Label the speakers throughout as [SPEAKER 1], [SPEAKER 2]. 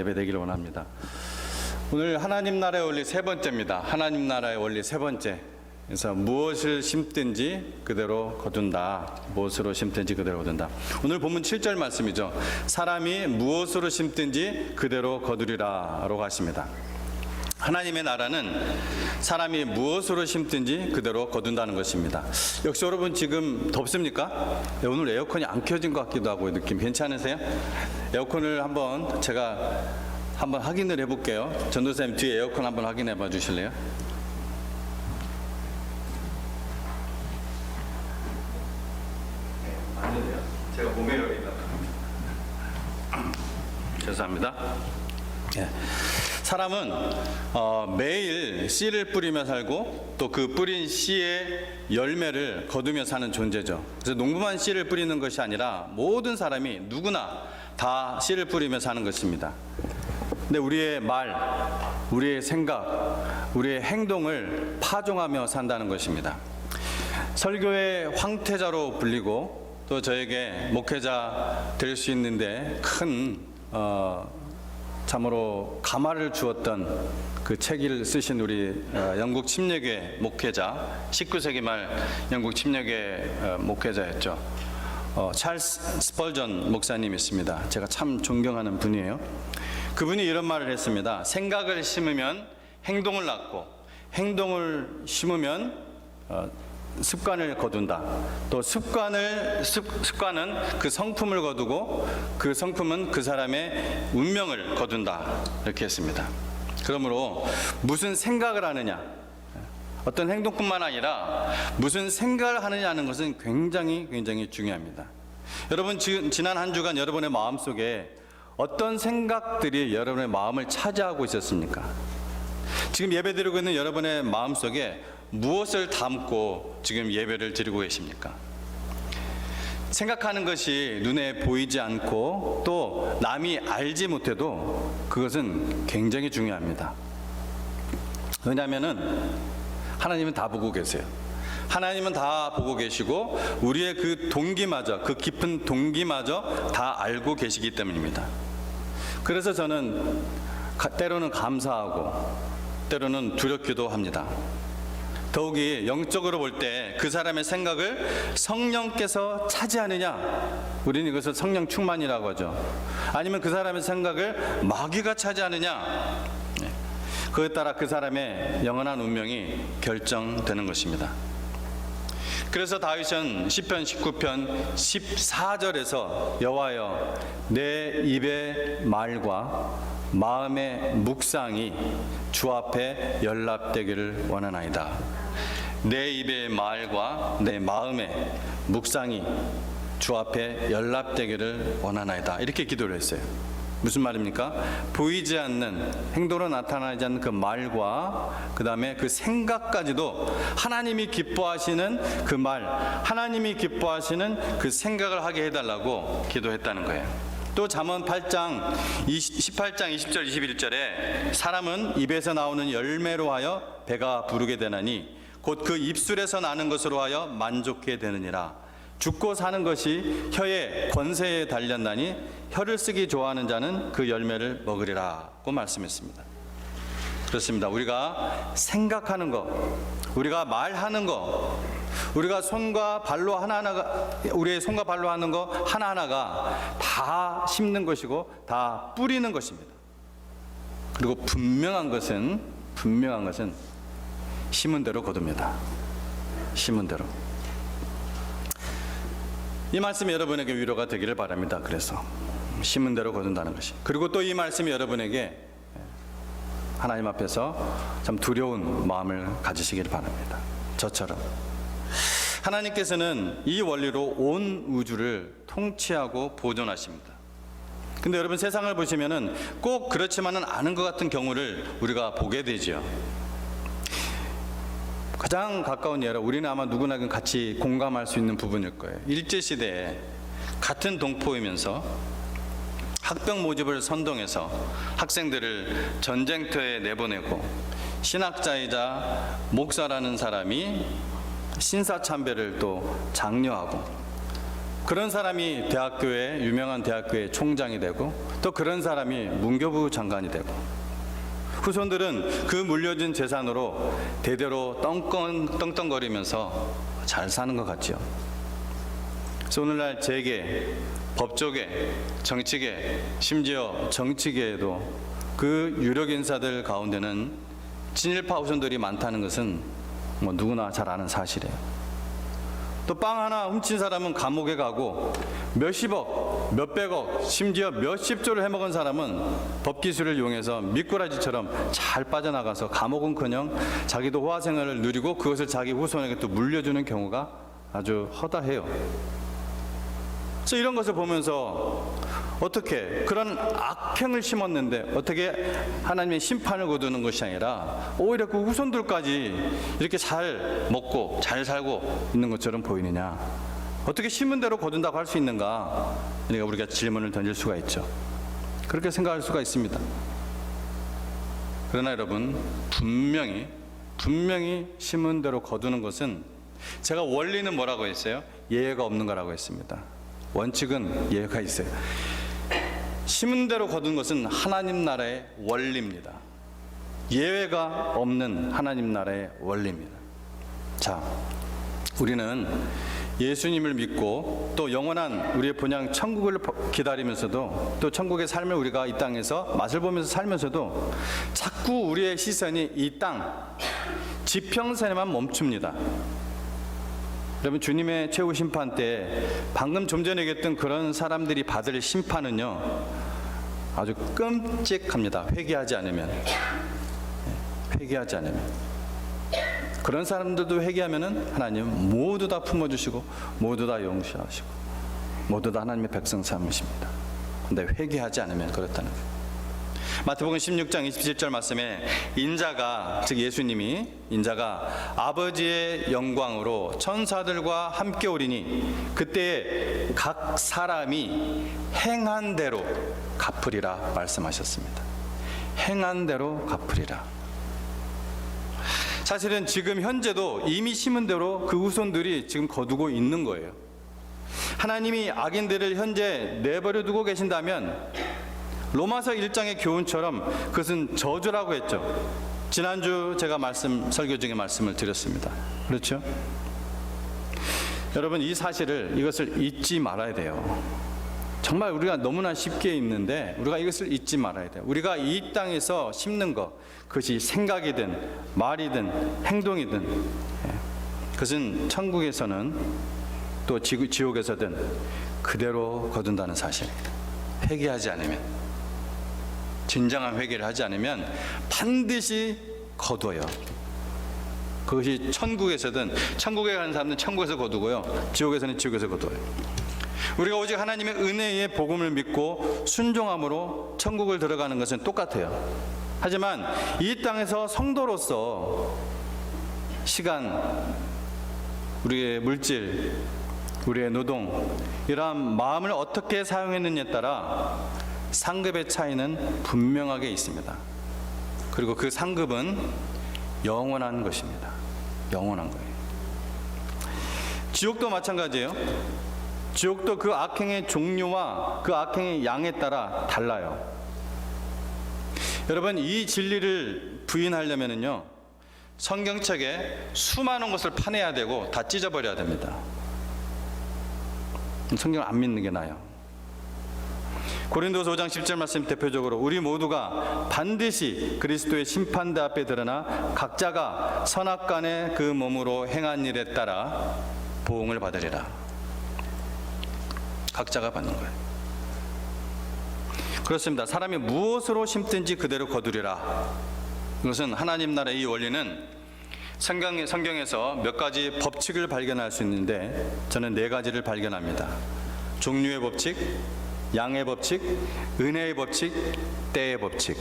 [SPEAKER 1] 예배되기를 원합니다. 오늘 하나님 나라의 원리 세 번째입니다. 하나님 나라의 원리 세 번째. 그래서 무엇을 심든지 그대로 거둔다. 무엇으로 심든지 그대로 거둔다. 오늘 본문 7절 말씀이죠. 사람이 무엇으로 심든지 그대로 거두리라 라고 하십니다. 하나님의 나라는 사람이 무엇으로 심든지 그대로 거둔다는 것입니다. 역시 여러분 지금 덥습니까? 오늘 에어컨이 안 켜진 것 같기도 하고 느낌 괜찮으세요? 에어컨을 제가 한번 확인을 해볼게요. 전도사님 뒤에 에어컨 한번 확인해 봐 주실래요? 네, 맞는데요. 제가 몸에 열리다. 죄송합니다. 네. 사람은 매일 씨를 뿌리며 살고 또 그 뿌린 씨의 열매를 거두며 사는 존재죠. 그래서 농부만 씨를 뿌리는 것이 아니라 모든 사람이 누구나 다 씨를 뿌리며 사는 것입니다. 근데 우리의 말, 우리의 생각, 우리의 행동을 파종하며 산다는 것입니다. 설교의 황태자로 불리고 또 저에게 목회자 될 수 있는데 큰 참으로 감화를 주었던 그 책을 쓰신 우리 영국 침례교회 목회자, 19세기 말 영국 침례교회 목회자였죠. 찰스 스펄전 목사님이 있습니다. 제가 참 존경하는 분이에요. 그분이 이런 말을 했습니다. 생각을 심으면 행동을 낳고 행동을 심으면 습관을 거둔다. 또 습관은 그 성품을 거두고 그 성품은 그 사람의 운명을 거둔다. 이렇게 했습니다. 그러므로 무슨 생각을 하느냐, 어떤 행동뿐만 아니라 무슨 생각을 하느냐는 것은 굉장히 중요합니다. 여러분 지난 한 주간 여러분의 마음속에 어떤 생각들이 여러분의 마음을 차지하고 있었습니까? 지금 예배드리고 있는 여러분의 마음속에 무엇을 담고 지금 예배를 드리고 계십니까? 생각하는 것이 눈에 보이지 않고 또 남이 알지 못해도 그것은 굉장히 중요합니다. 왜냐하면은 하나님은 다 보고 계세요. 하나님은 다 보고 계시고 우리의 그 동기마저, 그 깊은 동기마저 다 알고 계시기 때문입니다. 그래서 저는 때로는 감사하고 때로는 두렵기도 합니다. 더욱이 영적으로 볼 때 그 사람의 생각을 성령께서 차지하느냐, 우리는 이것을 성령 충만이라고 하죠. 아니면 그 사람의 생각을 마귀가 차지하느냐, 그에 따라 그 사람의 영원한 운명이 결정되는 것입니다. 그래서 다윗은 시편 19편 14절에서 여호와여 내 입의 말과 마음의 묵상이 주 앞에 연락되기를 원하나이다. 내 입의 말과 내 마음의 묵상이 주 앞에 연락되기를 원하나이다. 이렇게 기도를 했어요. 무슨 말입니까? 보이지 않는, 행동으로 나타나지 않는 그 말과 그 다음에 그 생각까지도 하나님이 기뻐하시는 그 말, 하나님이 기뻐하시는 그 생각을 하게 해달라고 기도했다는 거예요. 또 잠언 8장 18장 20절 21절에 사람은 입에서 나오는 열매로 하여 배가 부르게 되나니 곧 그 입술에서 나는 것으로 하여 만족해 되느니라. 죽고 사는 것이 혀의 권세에 달렸나니 혀를 쓰기 좋아하는 자는 그 열매를 먹으리라고 말씀했습니다. 그렇습니다. 우리가 생각하는 것, 우리가 말하는 것, 우리가 손과 발로 우리의 손과 발로 하는 거 하나하나가 다 심는 것이고 다 뿌리는 것입니다. 그리고 분명한 것은 심은 대로 거둡니다. 심은 대로. 이 말씀이 여러분에게 위로가 되기를 바랍니다. 그래서 심은 대로 거둔다는 것이. 그리고 또 이 말씀이 여러분에게 하나님 앞에서 참 두려운 마음을 가지시길 바랍니다. 저처럼. 하나님께서는 이 원리로 온 우주를 통치하고 보존하십니다. 근데 여러분 세상을 보시면은 꼭 그렇지만은 않은 것 같은 경우를 우리가 보게 되죠. 가장 가까운 예로 우리는 아마 누구나 같이 공감할 수 있는 부분일 거예요. 일제시대에 같은 동포이면서 학병 모집을 선동해서 학생들을 전쟁터에 내보내고 신학자이자 목사라는 사람이 신사참배를 또 장려하고 그런 사람이 유명한 대학교의 총장이 되고 또 그런 사람이 문교부 장관이 되고 후손들은 그 물려준 재산으로 대대로 떵떵거리면서 잘 사는 것 같죠. 그래서 오늘날 재계, 법조계, 정치계, 심지어 정치계에도 그 유력 인사들 가운데는 친일파 후손들이 많다는 것은 뭐 누구나 잘 아는 사실이에요. 또 빵 하나 훔친 사람은 감옥에 가고 몇십억, 몇백억, 심지어 몇십조를 해먹은 사람은 법기술을 이용해서 미꾸라지처럼 잘 빠져나가서 감옥은커녕 자기도 호화 생활을 누리고 그것을 자기 후손에게 또 물려주는 경우가 아주 허다해요. 그래서 이런 것을 보면서 어떻게 그런 악행을 심었는데 어떻게 하나님의 심판을 거두는 것이 아니라 오히려 그 후손들까지 이렇게 잘 먹고 잘 살고 있는 것처럼 보이느냐, 어떻게 심은 대로 거둔다고 할 수 있는가, 그러니까 우리가 질문을 던질 수가 있죠. 그렇게 생각할 수가 있습니다. 그러나 여러분, 분명히 심은 대로 거두는 것은, 제가 원리는 뭐라고 했어요? 예외가 없는 거라고 했습니다. 원칙은 예외가 있어요. 심은 대로 거둔 것은 하나님 나라의 원리입니다. 예외가 없는 하나님 나라의 원리입니다. 자, 우리는 예수님을 믿고 또 영원한 우리의 본향 천국을 기다리면서도 또 천국의 삶을 우리가 이 땅에서 맛을 보면서 살면서도 자꾸 우리의 시선이 이 땅 지평선에만 멈춥니다. 여러분, 주님의 최후 심판 때 방금 좀 전에 얘기했던 그런 사람들이 받을 심판은요, 아주 끔찍합니다. 회개하지 않으면. 그런 사람들도 회개하면은 하나님 모두 다 품어주시고 모두 다 용서하시고 모두 다 하나님의 백성 삼으십니다. 근데 회개하지 않으면 그렇다는 거예요. 마태복음 16장 27절 말씀에 인자가, 즉 예수님이 인자가 아버지의 영광으로 천사들과 함께 오리니 그때에 각 사람이 행한 대로 갚으리라 말씀하셨습니다. 행한 대로 갚으리라. 사실은 지금 현재도 이미 심은 대로 그 후손들이 지금 거두고 있는 거예요. 하나님이 악인들을 현재 내버려 두고 계신다면 로마서 1장의 교훈처럼 그것은 저주라고 했죠. 지난주 제가 설교 중에 말씀을 드렸습니다. 그렇죠? 여러분, 이 사실을, 이것을 잊지 말아야 돼요. 정말 우리가 너무나 쉽게 잊는데 우리가 이것을 잊지 말아야 돼요. 우리가 이 땅에서 심는 것, 그것이 생각이든 말이든 행동이든, 그것은 천국에서는 또 지옥에서든 그대로 거둔다는 사실입니다. 회개하지 않으면, 진정한 회개를 하지 않으면 반드시 거둬요. 그것이 천국에서든, 천국에 가는 사람은 천국에서 거두고요, 지옥에서는 지옥에서 거둬요. 우리가 오직 하나님의 은혜의 복음을 믿고 순종함으로 천국을 들어가는 것은 똑같아요. 하지만 이 땅에서 성도로서 시간, 우리의 물질, 우리의 노동, 이러한 마음을 어떻게 사용했느냐에 따라 상급의 차이는 분명하게 있습니다. 그리고 그 상급은 영원한 것입니다. 영원한 거예요. 지옥도 마찬가지예요. 지옥도 그 악행의 종류와 그 악행의 양에 따라 달라요. 여러분, 이 진리를 부인하려면요, 성경책에 수많은 것을 파내야 되고 다 찢어버려야 됩니다. 성경을 안 믿는 게 나아요. 고린도서 5장 10절 말씀 대표적으로 우리 모두가 반드시 그리스도의 심판대 앞에 드러나 각자가 선악간의 그 몸으로 행한 일에 따라 보응을 받으리라. 각자가 받는 거예요. 그렇습니다. 사람이 무엇으로 심든지 그대로 거두리라. 이것은 하나님 나라의 이 원리는 성경에서 몇 가지 법칙을 발견할 수 있는데 저는 4가지를 발견합니다. 종류의 법칙, 양의 법칙, 은혜의 법칙, 때의 법칙.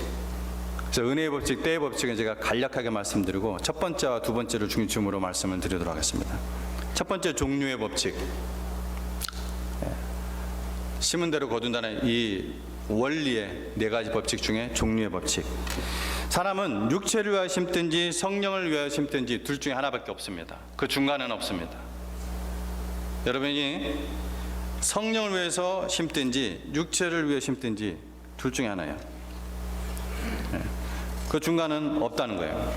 [SPEAKER 1] 그래서 은혜의 법칙, 때의 법칙은 제가 간략하게 말씀드리고 첫 번째와 두 번째를 중심으로 말씀을 드리도록 하겠습니다. 첫 번째, 종류의 법칙. 심은 대로 거둔다는 이 원리의 4가지 법칙 중에 종류의 법칙. 사람은 육체를 위하여 심든지 성령을 위하여 심든지 둘 중에 하나밖에 없습니다. 그 중간은 없습니다. 여러분이 성령을 위해서 심든지 육체를 위해 심든지 둘 중에 하나예요. 그 중간은 없다는 거예요.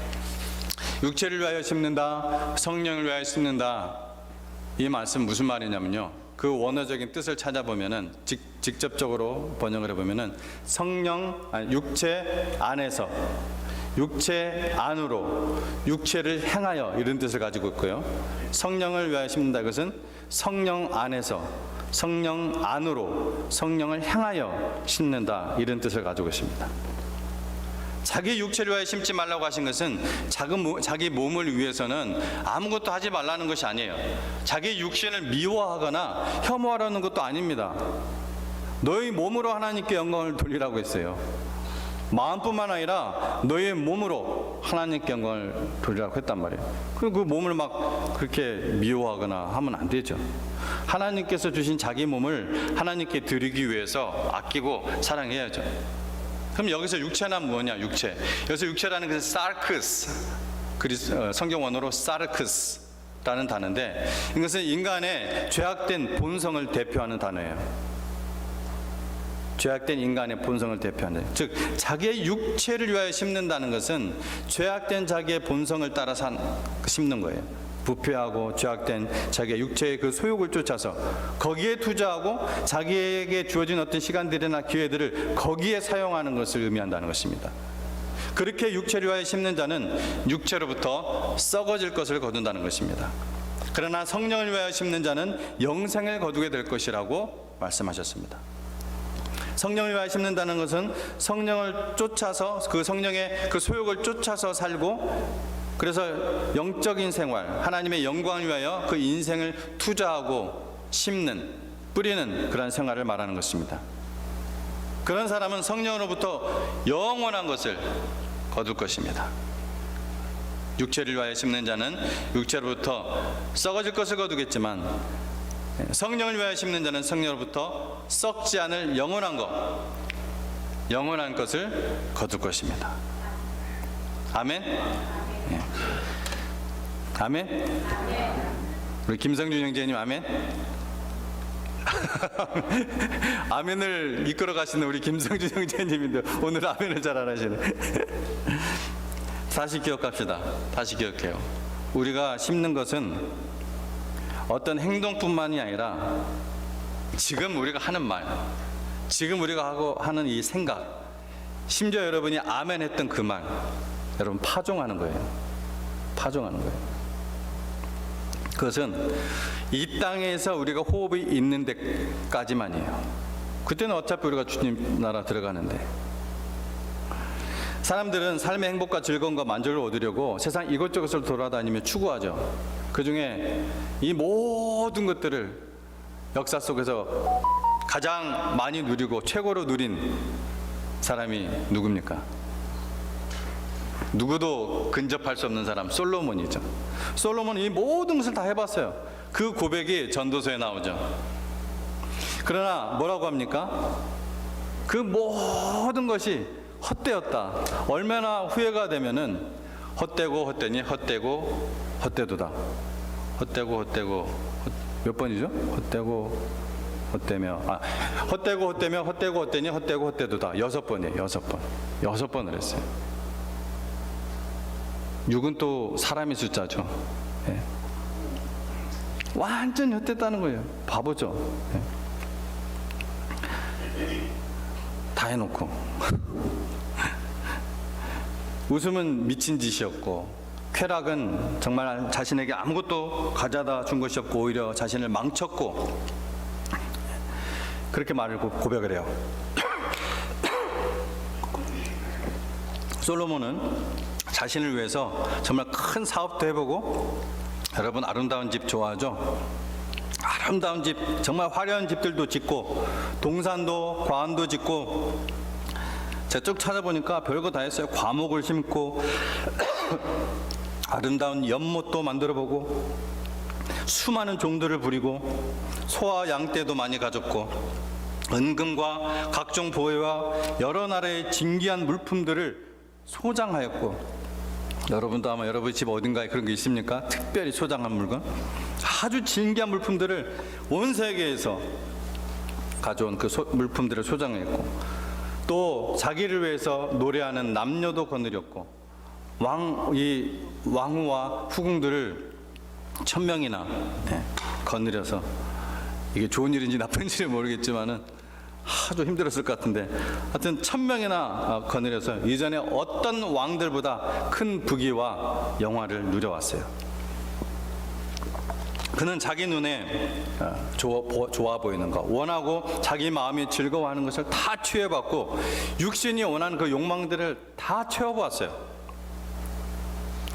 [SPEAKER 1] 육체를 위하여 심는다, 성령을 위하여 심는다. 이 말씀 무슨 말이냐면요. 그 원어적인 뜻을 찾아보면은 직접적으로 번역을 해보면은 육체 안에서, 육체 안으로, 육체를 향하여 이런 뜻을 가지고 있고요. 성령을 위하여 심는다. 이것은 성령 안에서, 성령 안으로, 성령을 향하여 심는다. 이런 뜻을 가지고 있습니다. 자기 육체를 위하여 심지 말라고 하신 것은 자기 몸을 위해서는 아무것도 하지 말라는 것이 아니에요. 자기 육신을 미워하거나 혐오하라는 것도 아닙니다. 너희 몸으로 하나님께 영광을 돌리라고 했어요. 마음뿐만 아니라 너의 몸으로 하나님께 영광을 돌리라고 했단 말이에요. 그 몸을 막 그렇게 미워하거나 하면 안 되죠. 하나님께서 주신 자기 몸을 하나님께 드리기 위해서 아끼고 사랑해야죠. 그럼 여기서 육체는 뭐냐? 육체. 여기서 육체라는 것은 사르크스, 성경 원어로 사르크스라는 단어인데, 이것은 인간의 죄악된 본성을 대표하는 단어예요. 죄악된 인간의 본성을 대표하는, 즉 자기의 육체를 위하여 심는다는 것은 죄악된 자기의 본성을 따라 심는 거예요. 부패하고 죄악된 자기의 육체의 그 소욕을 쫓아서 거기에 투자하고 자기에게 주어진 어떤 시간들이나 기회들을 거기에 사용하는 것을 의미한다는 것입니다. 그렇게 육체를 위하여 심는 자는 육체로부터 썩어질 것을 거둔다는 것입니다. 그러나 성령을 위하여 심는 자는 영생을 거두게 될 것이라고 말씀하셨습니다. 성령을 위하여 심는다는 것은 성령을 쫓아서, 그 성령의 그 소욕을 쫓아서 살고, 그래서 영적인 생활, 하나님의 영광을 위하여 그 인생을 투자하고 심는, 뿌리는 그런 생활을 말하는 것입니다. 그런 사람은 성령으로부터 영원한 것을 거둘 것입니다. 육체를 위하여 심는 자는 육체로부터 썩어질 것을 거두겠지만, 성령을 위하여 심는 자는 성령으로부터 썩지 않을 영원한 것을 거둘 것입니다. 아멘. 예. 아멘. 우리 김성준 형제님 아멘. 아멘을 이끌어 가시는 우리 김성준 형제님인데 오늘 아멘을 잘 안 하시네. 다시 기억합시다. 다시 기억해요. 우리가 심는 것은 어떤 행동뿐만이 아니라 지금 우리가 하는 말, 지금 우리가 하는 이 생각, 심지어 여러분이 아멘 했던 그 말, 여러분 파종하는 거예요. 파종하는 거예요. 그것은 이 땅에서 우리가 호흡이 있는 데까지만이에요. 그때는 어차피 우리가 주님 나라 들어가는데, 사람들은 삶의 행복과 즐거움과 만족을 얻으려고 세상 이곳저곳을 돌아다니며 추구하죠. 그 중에 이 모든 것들을 역사 속에서 가장 많이 누리고 최고로 누린 사람이 누굽니까? 누구도 근접할 수 없는 사람, 솔로몬이죠. 솔로몬은 이 모든 것을 다 해봤어요. 그 고백이 전도서에 나오죠. 그러나 뭐라고 합니까? 그 모든 것이 헛되었다. 얼마나 후회가 되면은 헛되고 헛되니 헛되고 헛되도다. 헛되고 몇 번이죠? 헛되고 헛되며, 헛되고 헛되며 헛되고 헛되니 헛되고 헛되도다. 6번이에요. 6번. 6번을 했어요. 6은 또 사람의 숫자죠. 예. 완전히 헛됐다는 거예요. 바보죠. 예. 다 해놓고 웃음은 미친 짓이었고, 쾌락은 정말 자신에게 아무것도 가져다 준 것이 없고 오히려 자신을 망쳤고, 그렇게 말을 고백을 해요. 솔로몬은 자신을 위해서 정말 큰 사업도 해보고, 여러분 아름다운 집 좋아하죠? 아름다운 집, 정말 화려한 집들도 짓고, 동산도 과안도 짓고, 제가 쭉 찾아보니까 별거 다 했어요. 과목을 심고 아름다운 연못도 만들어보고, 수많은 종들을 부리고, 소와 양떼도 많이 가졌고, 은금과 각종 보회와 여러 나라의 진귀한 물품들을 소장하였고, 여러분도 아마 여러분 집 어딘가에 그런 게 있습니까? 특별히 소장한 물건, 아주 진귀한 물품들을 온 세계에서 가져온 그 물품들을 소장했고, 또 자기를 위해서 노래하는 남녀도 거느렸고, 왕후와 후궁들을 1000명이나 거느려서, 이게 좋은 일인지 나쁜 일인지 모르겠지만은 아주 힘들었을 것 같은데, 하여튼 1000명이나 거느려서 이전에 어떤 왕들보다 큰 부귀와 영화를 누려왔어요. 그는 자기 눈에 좋아 보이는 것, 원하고 자기 마음이 즐거워하는 것을 다 취해봤고, 육신이 원하는 그 욕망들을 다 채워보았어요.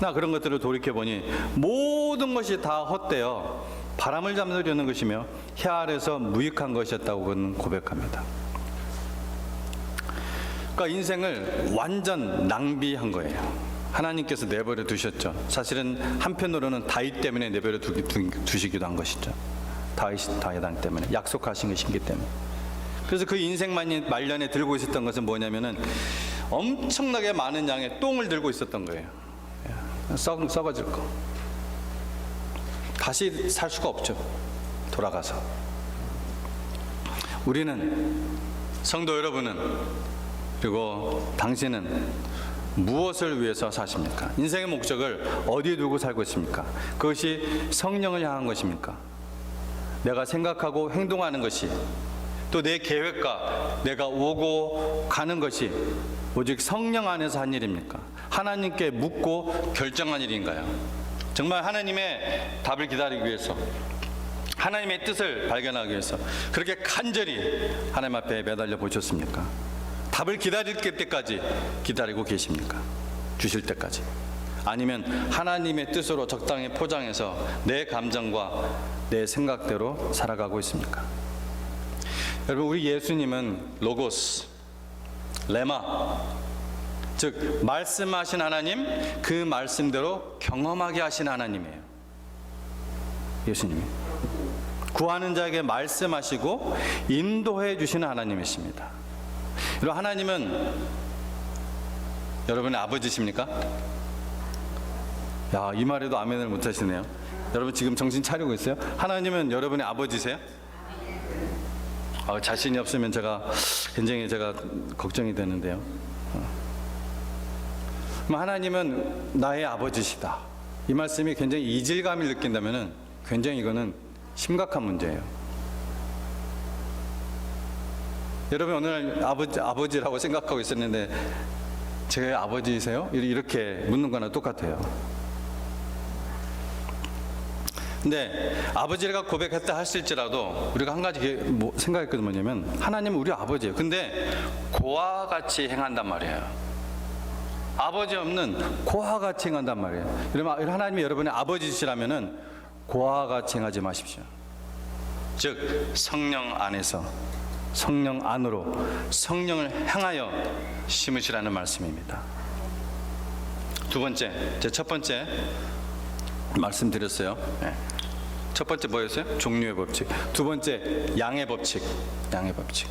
[SPEAKER 1] 나 그런 것들을 돌이켜보니 모든 것이 다 헛되어 바람을 잡으려는 것이며 해 아래서 무익한 것이었다고 그는 고백합니다. 그러니까 인생을 완전 낭비한 거예요. 하나님께서 내버려 두셨죠. 사실은 한편으로는 다윗 때문에 내버려 두시기도 한 것이죠. 다윗 왕 때문에, 약속하신 것이기 때문에. 그래서 그 인생 말년에 들고 있었던 것은 뭐냐면은 엄청나게 많은 양의 똥을 들고 있었던 거예요. 썩어질 거. 다시 살 수가 없죠. 돌아가서. 우리는, 성도 여러분은, 그리고 당신은 무엇을 위해서 사십니까? 인생의 목적을 어디에 두고 살고 있습니까? 그것이 성령을 향한 것입니까? 내가 생각하고 행동하는 것이, 또 내 계획과 내가 오고 가는 것이 오직 성령 안에서 한 일입니까? 하나님께 묻고 결정한 일인가요? 정말 하나님의 답을 기다리기 위해서, 하나님의 뜻을 발견하기 위해서 그렇게 간절히 하나님 앞에 매달려 보셨습니까? 답을 기다릴 때까지 기다리고 계십니까? 주실 때까지. 아니면 하나님의 뜻으로 적당히 포장해서 내 감정과 내 생각대로 살아가고 있습니까? 여러분, 우리 예수님은 로고스, 레마, 즉 말씀하신 하나님, 그 말씀대로 경험하게 하신 하나님이에요. 예수님이 구하는 자에게 말씀하시고 인도해 주시는 하나님이십니다. 그리고 하나님은 여러분의 아버지십니까? 야, 이 말에도 아멘을 못 하시네요. 여러분 지금 정신 차리고 있어요? 하나님은 여러분의 아버지세요? 자신이 없으면 굉장히 걱정이 되는데요. 하나님은 나의 아버지시다. 이 말씀이 굉장히 이질감을 느낀다면은 굉장히 이거는 심각한 문제예요. 여러분 오늘 아버지라고 생각하고 있었는데 제 아버지세요? 이렇게 묻는 거나 똑같아요. 근데 아버지가 고백했다 했을지라도 우리가 한 가지 생각했거든. 뭐냐면 하나님은 우리 아버지예요. 근데 고와 같이 행한단 말이에요. 아버지 없는 고와 같이 행한단 말이에요. 여러분, 하나님이 여러분의 아버지시라면은 고와 같이 행하지 마십시오. 즉 성령 안에서, 성령 안으로 성령을 향하여 심으시라는 말씀입니다. 두 번째, 제 첫 번째 말씀드렸어요. 첫 번째 뭐였어요? 종류의 법칙. 두 번째 양의 법칙. 양의 법칙.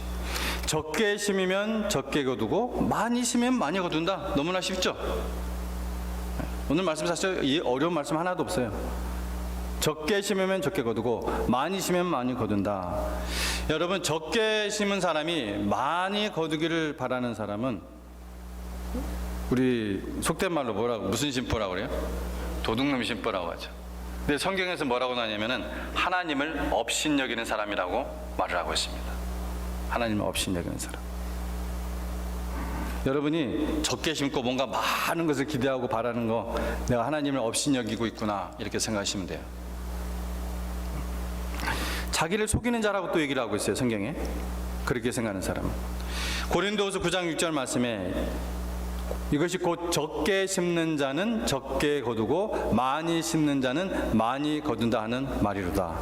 [SPEAKER 1] 적게 심으면 적게 거두고 많이 심으면 많이 거둔다. 너무나 쉽죠? 오늘 말씀 사실 이 어려운 말씀 하나도 없어요. 적게 심으면 적게 거두고 많이 심으면 많이 거둔다. 여러분, 적게 심은 사람이 많이 거두기를 바라는 사람은 우리 속된 말로 무슨 심보라고 그래요? 도둑놈 심보라고 하죠. 근데 성경에서 뭐라고 나냐면은 하나님을 업신여기는 사람이라고 말을 하고 있습니다. 하나님을 업신여기는 사람. 여러분이 적게 심고 뭔가 많은 것을 기대하고 바라는 거, 내가 하나님을 업신여기고 있구나, 이렇게 생각하시면 돼요. 자기를 속이는 자라고 또 얘기를 하고 있어요, 성경에. 그렇게 생각하는 사람은. 고린도후서 9장 6절 말씀에 이것이 곧 적게 심는 자는 적게 거두고 많이 심는 자는 많이 거둔다 하는 말이로다.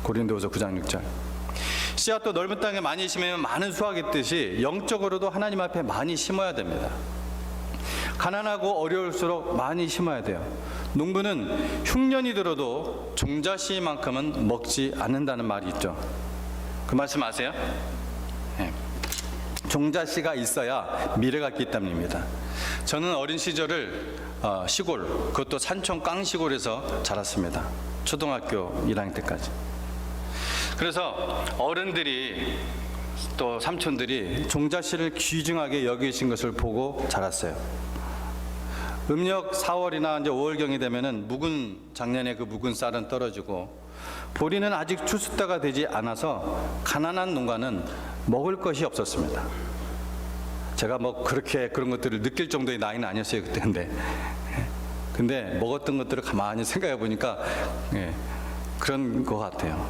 [SPEAKER 1] 고린도후서 9장 6절. 씨앗도 넓은 땅에 많이 심으면 많은 수확이 있듯이 영적으로도 하나님 앞에 많이 심어야 됩니다. 가난하고 어려울수록 많이 심어야 돼요. 농부는 흉년이 들어도 종자씨만큼은 먹지 않는다는 말이 있죠. 그 말씀 아세요? 네. 종자씨가 있어야 미래가 있기 때문입니다. 저는 어린 시절을 시골, 그것도 산촌 깡시골에서 자랐습니다. 초등학교 1학년 때까지. 그래서 어른들이 또 삼촌들이 종자씨를 귀중하게 여기신 것을 보고 자랐어요. 음력 4월이나 이제 5월경이 되면은 작년에 그 묵은 쌀은 떨어지고 보리는 아직 추수 때가 되지 않아서 가난한 농가는 먹을 것이 없었습니다. 제가 뭐 그렇게 그런 것들을 느낄 정도의 나이는 아니었어요 그때. 근데 먹었던 것들을 가만히 생각해 보니까 그런 것 같아요.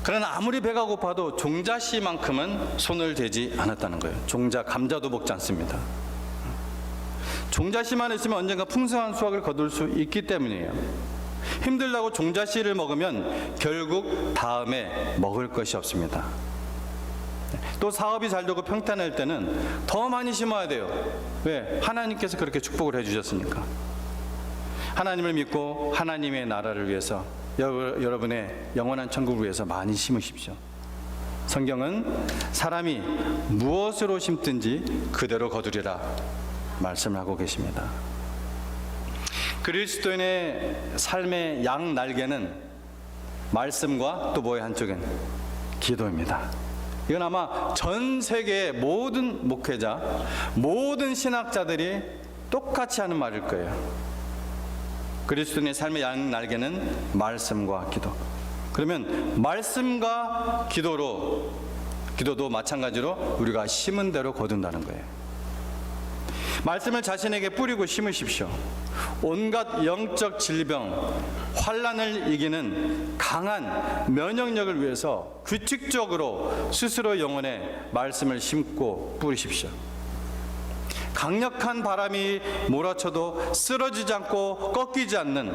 [SPEAKER 1] 그러나 아무리 배가 고파도 종자씨만큼은 손을 대지 않았다는 거예요. 종자 감자도 먹지 않습니다. 종자씨만 있으면 언젠가 풍성한 수확을 거둘 수 있기 때문이에요. 힘들다고 종자씨를 먹으면 결국 다음에 먹을 것이 없습니다. 또 사업이 잘 되고 평탄할 때는 더 많이 심어야 돼요. 왜? 하나님께서 그렇게 축복을 해주셨으니까. 하나님을 믿고 하나님의 나라를 위해서 여러분의 영원한 천국을 위해서 많이 심으십시오. 성경은 사람이 무엇으로 심든지 그대로 거두리라 말씀을 하고 계십니다. 그리스도인의 삶의 양 날개는 말씀과 또 뭐의 한쪽엔 기도입니다. 이건 아마 전 세계의 모든 목회자, 모든 신학자들이 똑같이 하는 말일 거예요. 그리스도인의 삶의 양 날개는 말씀과 기도. 그러면 말씀과 기도도 마찬가지로 우리가 심은 대로 거둔다는 거예요. 말씀을 자신에게 뿌리고 심으십시오. 온갖 영적 질병, 환난을 이기는 강한 면역력을 위해서 규칙적으로 스스로 영혼에 말씀을 심고 뿌리십시오. 강력한 바람이 몰아쳐도 쓰러지지 않고 꺾이지 않는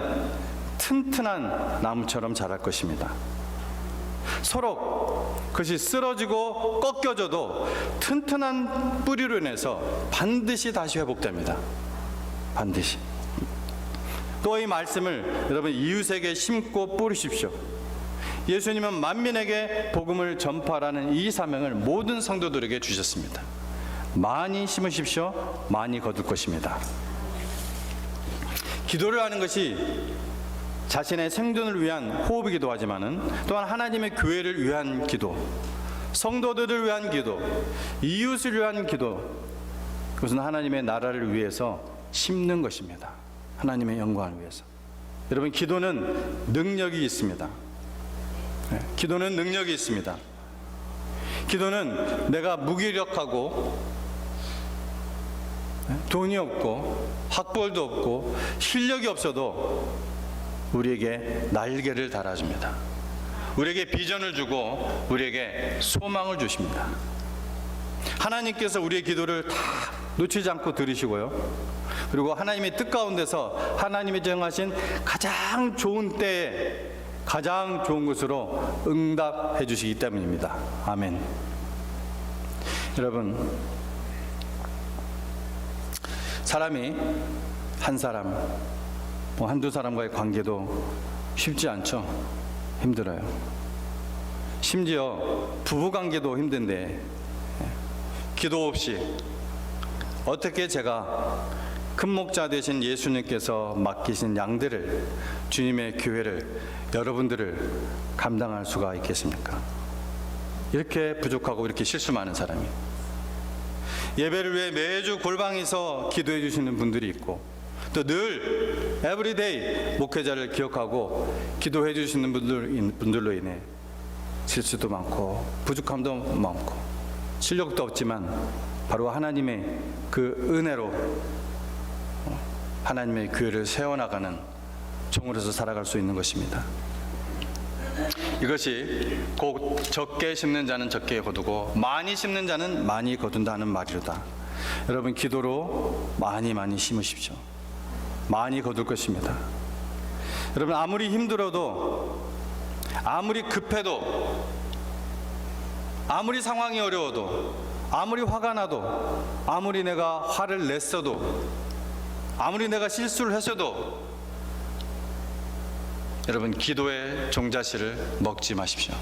[SPEAKER 1] 튼튼한 나무처럼 자랄 것입니다. 서로 그것이 쓰러지고 꺾여져도 튼튼한 뿌리로 인해서 반드시 다시 회복됩니다. 반드시. 또 이 말씀을 여러분 이웃에게 심고 뿌리십시오. 예수님은 만민에게 복음을 전파하라는 이 사명을 모든 성도들에게 주셨습니다. 많이 심으십시오. 많이 거둘 것입니다. 기도를 하는 것이 자신의 생존을 위한 호흡이기도 하지만은 또한 하나님의 교회를 위한 기도, 성도들을 위한 기도, 이웃을 위한 기도, 그것은 하나님의 나라를 위해서 심는 것입니다. 하나님의 영광을 위해서. 여러분, 기도는 능력이 있습니다. 기도는 능력이 있습니다. 기도는 내가 무기력하고 돈이 없고 학벌도 없고 실력이 없어도 우리에게 날개를 달아줍니다. 우리에게 비전을 주고 우리에게 소망을 주십니다. 하나님께서 우리의 기도를 다 놓치지 않고 들으시고요. 그리고 하나님의 뜻 가운데서 하나님이 정하신 가장 좋은 때에 가장 좋은 것으로 응답해 주시기 때문입니다. 아멘. 여러분, 사람이 한 사람, 한두 사람과의 관계도 쉽지 않죠. 힘들어요. 심지어 부부관계도 힘든데 기도 없이 어떻게 제가 큰 목자 되신 예수님께서 맡기신 양들을, 주님의 교회를, 여러분들을 감당할 수가 있겠습니까? 이렇게 부족하고 이렇게 실수 많은 사람이, 예배를 위해 매주 골방에서 기도해 주시는 분들이 있고, 또 늘 에브리데이 목회자를 기억하고 기도해 주시는 분들로 인해 실수도 많고 부족함도 많고 실력도 없지만 바로 하나님의 그 은혜로 하나님의 교회를 세워나가는 종으로서 살아갈 수 있는 것입니다. 이것이 곧 적게 심는 자는 적게 거두고 많이 심는 자는 많이 거둔다는 말이로다. 여러분, 기도로 많이 심으십시오. 많이 거둘 것입니다. 여러분, 아무리 힘들어도, 아무리 급해도, 아무리 상황이 어려워도, 아무리 화가 나도, 아무리 내가 화를 냈어도, 아무리 내가 실수를 했어도 여러분, 기도의 종자씨를 먹지 마십시오.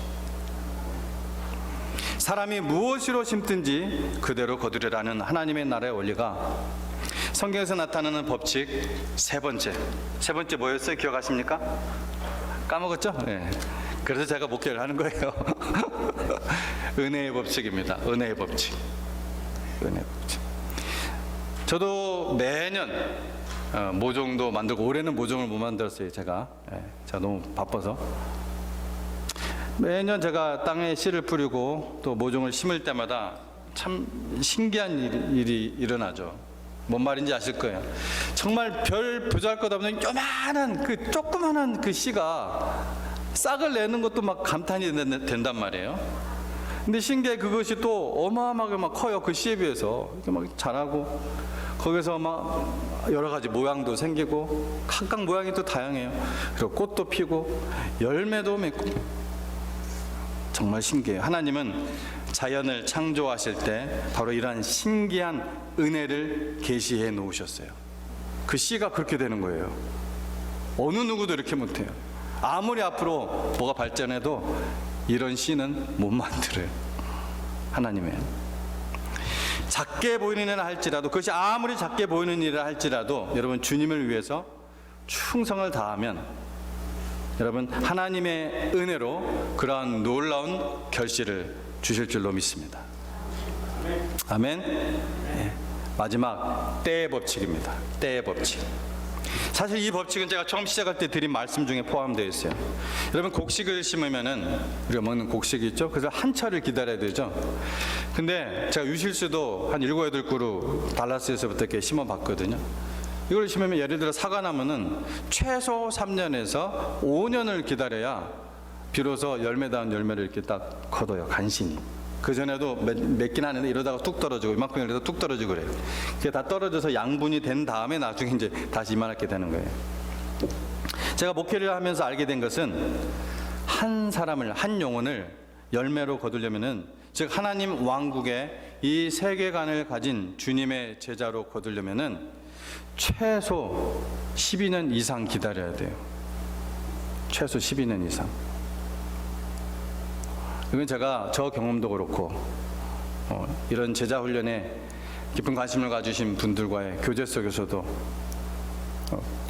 [SPEAKER 1] 사람이 무엇으로 심든지 그대로 거두리라는 하나님의 나라의 원리가 성경에서 나타나는 법칙 세 번째 뭐였어요? 기억하십니까? 까먹었죠? 네. 그래서 제가 목회를 하는 거예요. 은혜의 법칙입니다. 은혜의 법칙. 은혜의 법칙. 저도 매년 모종도 만들고, 올해는 모종을 못 만들었어요. 제가 너무 바빠서. 매년 제가 땅에 씨를 뿌리고 또 모종을 심을 때마다 참 신기한 일이 일어나죠. 뭔 말인지 아실 거예요. 정말 별 보잘것없는 요만한 그 조그만한 그 씨가 싹을 내는 것도 막 감탄이 된단 말이에요. 근데 신기해, 그것이 또 어마어마하게 막 커요. 그 씨에 비해서 이렇게 막 자라고, 거기서 막 여러 가지 모양도 생기고, 각각 모양이 또 다양해요. 그리고 꽃도 피고 열매도 맺고, 정말 신기해요. 하나님은 자연을 창조하실 때 바로 이러한 신기한 은혜를 계시해 놓으셨어요. 그 씨가 그렇게 되는 거예요. 어느 누구도 이렇게 못해요. 아무리 앞으로 뭐가 발전해도 이런 씨는 못 만들어요. 하나님은 작게 보이는 일을 할지라도, 그것이 아무리 작게 보이는 일을 할지라도 여러분 주님을 위해서 충성을 다하면 여러분 하나님의 은혜로 그러한 놀라운 결실을 주실 줄로 믿습니다. 아멘. 마지막 때의 법칙입니다. 때의 법칙. 사실 이 법칙은 제가 처음 시작할 때 드린 말씀 중에 포함되어 있어요. 여러분 곡식을 심으면은 우리가 먹는 곡식이 있죠. 그래서 한 철을 기다려야 되죠. 근데 제가 유실수도 한 7, 8그루 달라스에서부터 이렇게 심어봤거든요. 이걸 심으면 예를 들어 사과나무는 최소 3년에서 5년을 기다려야 비로소 열매다운 열매를 이렇게 딱 거둬요. 간신히. 그 전에도 맺긴 하는데 이러다가 뚝 떨어지고, 이만큼 이러다 뚝 떨어지고 그래요. 그게 다 떨어져서 양분이 된 다음에 나중에 이제 다시 이만하게 되는 거예요. 제가 목회를 하면서 알게 된 것은 한 사람을, 한 영혼을 열매로 거두려면은, 즉 하나님 왕국의 이 세계관을 가진 주님의 제자로 거두려면은 최소 12년 이상 기다려야 돼요. 최소 12년 이상. 이건 제가 저 경험도 그렇고 이런 제자 훈련에 깊은 관심을 가지신 분들과의 교제 속에서도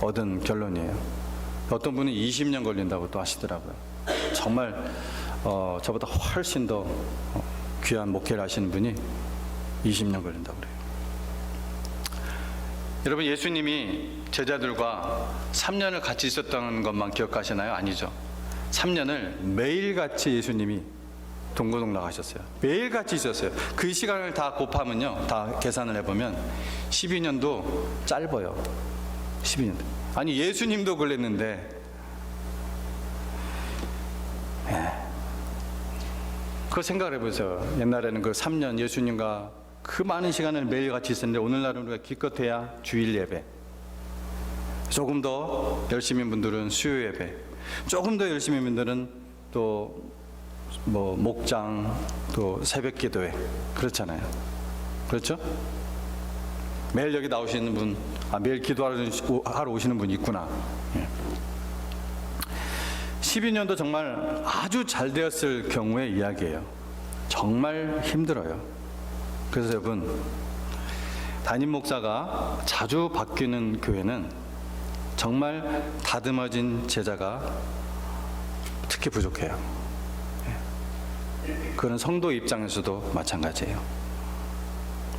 [SPEAKER 1] 얻은 결론이에요. 어떤 분은 20년 걸린다고 또 하시더라고요. 정말 저보다 훨씬 더 귀한 목회를 하시는 분이 20년 걸린다고 그래요. 여러분, 예수님이 제자들과 3년을 같이 있었던 것만 기억하시나요? 아니죠. 3년을 매일같이 예수님이 동고동락 하셨어요. 매일같이 있었어요. 그 시간을 다 곱하면요, 다 계산을 해보면 12년도 짧아요. 12년. 아니 예수님도 그랬는데 그거 생각을 해보세요. 옛날에는 그 3년 예수님과 그 많은 시간을 매일 같이 있었는데, 오늘날은 우리가 기껏해야 주일 예배, 조금 더 열심인 분들은 수요 예배, 조금 더 열심인 분들은 또 뭐 목장, 또 새벽 기도회, 그렇잖아요. 그렇죠? 매일 여기 나오시는 분, 매일 기도하러 오시는 분 있구나. 12년도 정말 아주 잘 되었을 경우의 이야기예요. 정말 힘들어요. 그래서 여러분, 담임 목사가 자주 바뀌는 교회는 정말 다듬어진 제자가 특히 부족해요. 그런 성도 입장에서도 마찬가지예요.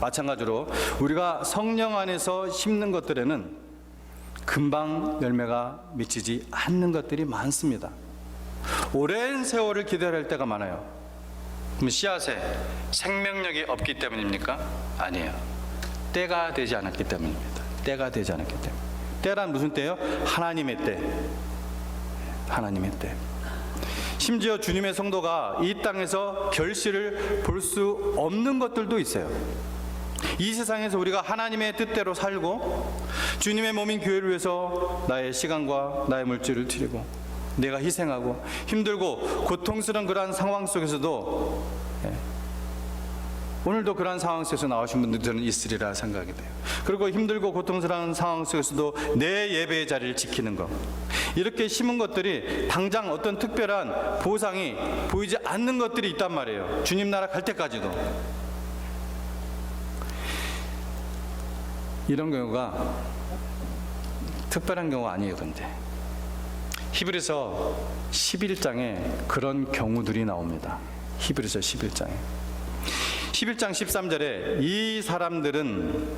[SPEAKER 1] 마찬가지로 우리가 성령 안에서 심는 것들에는 금방 열매가 미치지 않는 것들이 많습니다. 오랜 세월을 기다릴 때가 많아요. 그럼 씨앗에 생명력이 없기 때문입니까? 아니에요. 때가 되지 않았기 때문입니다. 때가 되지 않았기 때문에. 때란 무슨 때예요? 하나님의 때. 하나님의 때. 심지어 주님의 성도가 이 땅에서 결실을 볼 수 없는 것들도 있어요. 이 세상에서 우리가 하나님의 뜻대로 살고 주님의 몸인 교회를 위해서 나의 시간과 나의 물질을 드리고 내가 희생하고 힘들고 고통스러운 그러한 상황 속에서도 오늘도 그러한 상황 속에서 나오신 분들이 저는 있으리라 생각이 돼요. 그리고 힘들고 고통스러운 상황 속에서도 내 예배의 자리를 지키는 것, 이렇게 심은 것들이 당장 어떤 특별한 보상이 보이지 않는 것들이 있단 말이에요. 주님 나라 갈 때까지도. 이런 경우가 특별한 경우가 아니에요. 근데 히브리서 11장에 그런 경우들이 나옵니다. 히브리서 11장에. 11장 13절에 이 사람들은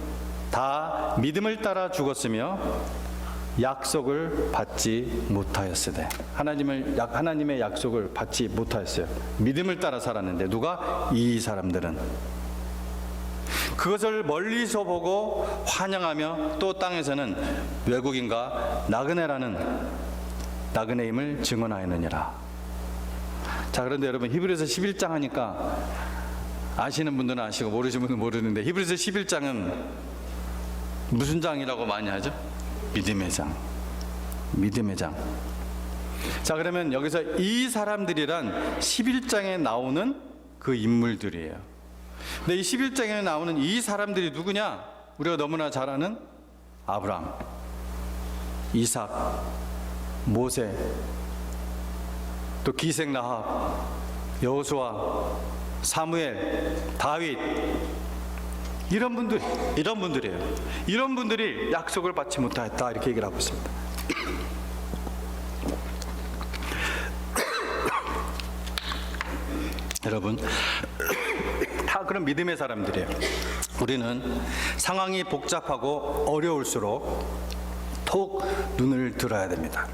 [SPEAKER 1] 다 믿음을 따라 죽었으며 약속을 받지 못하였으되, 하나님의 약속을 받지 못하였어요. 믿음을 따라 살았는데 누가? 이 사람들은. 그것을 멀리서 보고 환영하며 또 땅에서는 외국인과 나그네임을 증언하였느니라. 자, 그런데 여러분, 히브리서 11장 하니까 아시는 분들은 아시고 모르시는 분들은 모르는데, 히브리서 11장은 무슨 장이라고 많이 하죠? 믿음의 장. 믿음의 장. 자, 그러면 여기서 이 사람들이란 11장에 나오는 그 인물들이에요. 근데 이 11장에 나오는 이 사람들이 누구냐? 우리가 너무나 잘 아는 아브라함, 이삭, 모세, 또 기생 라합, 여호수아, 사무엘, 다윗, 이런 분들이에요. 이런 분들이 약속을 받지 못하였다, 이렇게 얘기를 하고 있습니다. 여러분, 다 그런 믿음의 사람들이에요. 우리는 상황이 복잡하고 어려울수록 더욱 눈을 들어야 됩니다.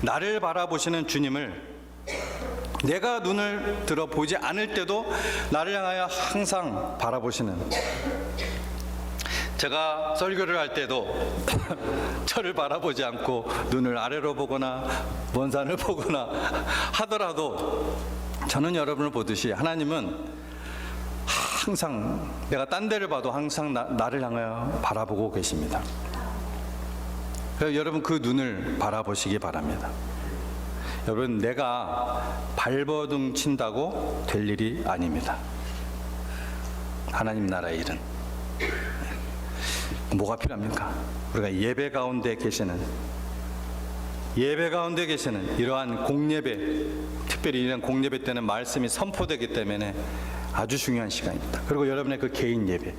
[SPEAKER 1] 나를 바라보시는 주님을 내가 눈을 들어 보지 않을 때도 나를 향하여 항상 바라보시는, 제가 설교를 할 때도 저를 바라보지 않고 눈을 아래로 보거나 먼 산을 보거나 하더라도 저는 여러분을 보듯이 하나님은 항상, 내가 딴 데를 봐도 항상 나를 향하여 바라보고 계십니다. 그래서 여러분, 그 눈을 바라보시기 바랍니다. 여러분, 내가 발버둥 친다고 될 일이 아닙니다. 하나님 나라의 일은 뭐가 필요합니까? 우리가 예배 가운데 계시는 이러한 공예배, 특별히 이런 공예배 때는 말씀이 선포되기 때문에 아주 중요한 시간입니다. 그리고 여러분의 그 개인 예배,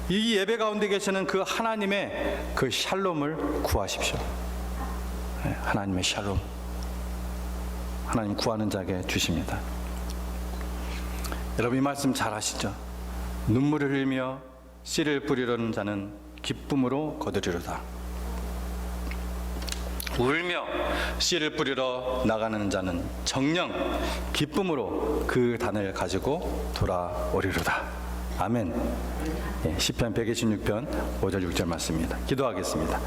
[SPEAKER 1] 이 예배 가운데 계시는 그 하나님의 그 샬롬을 구하십시오. 하나님의 샬롬, 하나님 구하는 자에게 주십니다. 여러분, 이 말씀 잘 아시죠? 눈물을 흘리며 씨를 뿌리려는 자는 기쁨으로 거두리로다. 울며 씨를 뿌리러 나가는 자는 정녕 기쁨으로 그 단을 가지고 돌아오리로다. 아멘. 시편 126편 5절 6절 말씀입니다. 기도하겠습니다.